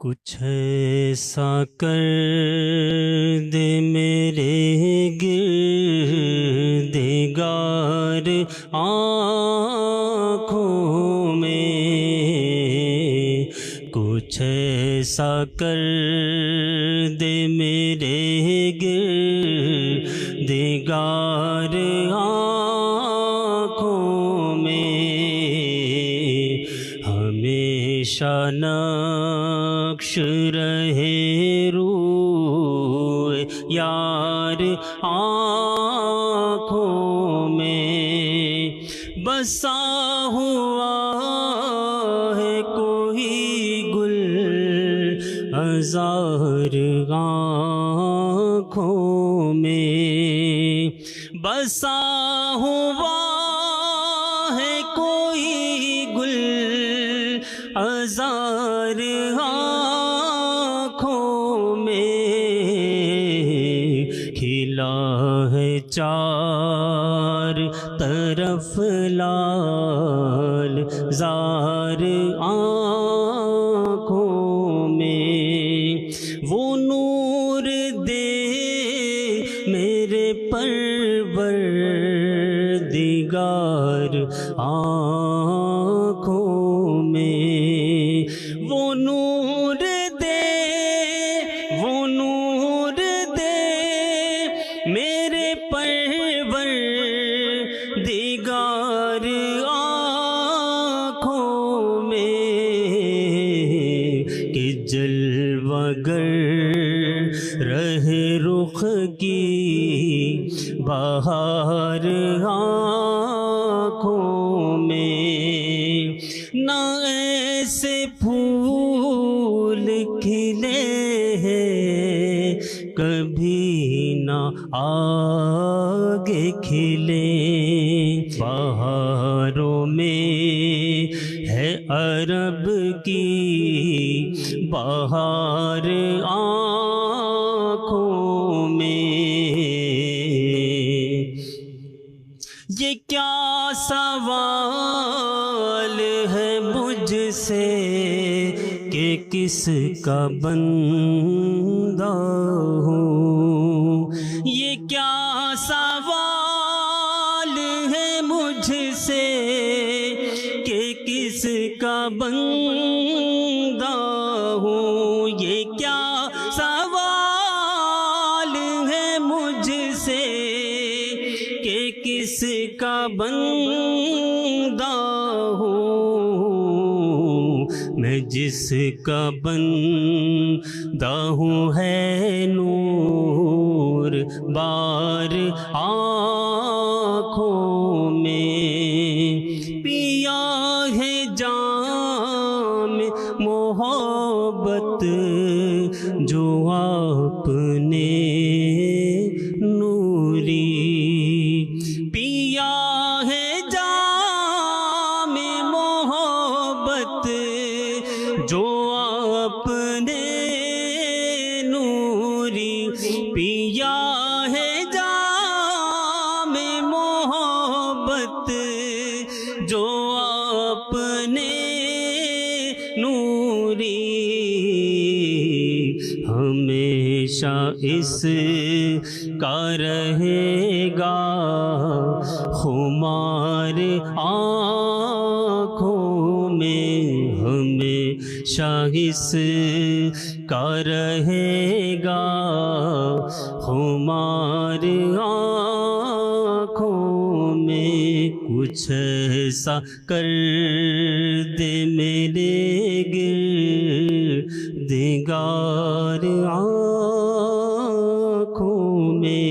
کچھ ایسا کر دے میرے گردگار آنکھوں میں، کچھ ایسا کر دے میرے گردگار آنکھوں میں، ہمیشہ نقش رہے روئے یار آنکھوں میں، بسا ہوا ہے کوئی گل ہزار آنکھوں میں، بسا ہوا ہے کوئی گل ہزار آنکھوں میں، کھلا ہے چار طرف لال زار آنکھوں میں، وہ نور دے میرے پروردگار آنکھوں میں، وہ نور دے، وہ نور دے میرے پروردگار آنکھوں میں، کہ جلوہ گر رہے رخ کی بہار آنکھوں میں، نہ ایسے پھول کھلے ہیں کبھی نہ آگے کھلے، بہاروں میں ہے عرب کی بہار آنکھوں میں، یہ کیا سوال ہے مجھ سے کہ کس کا بندہ ہوں، یہ کیا سوال ہے مجھ سے کہ کس کا بندہ ہوں، یہ کیا سوال ہے مجھ سے کہ کس کا بندہ ہوں، میں جس کا بندہ ہوں ہے نور بار آنکھوں میں، پیا ہے جام محبت جو آپ نے نوری، پیا ہے جام محبت جو آپ نے نوری، پیا ہے جام محبت جو آپ نے نوری، ہمیشہ اس کا رہے گا خمار آنکھوں میں، ہمیشہ اس کا رہے گا خمار آنکھوں میں، کچھ ایسا کر دے میرے گردگار آنکھوں میں۔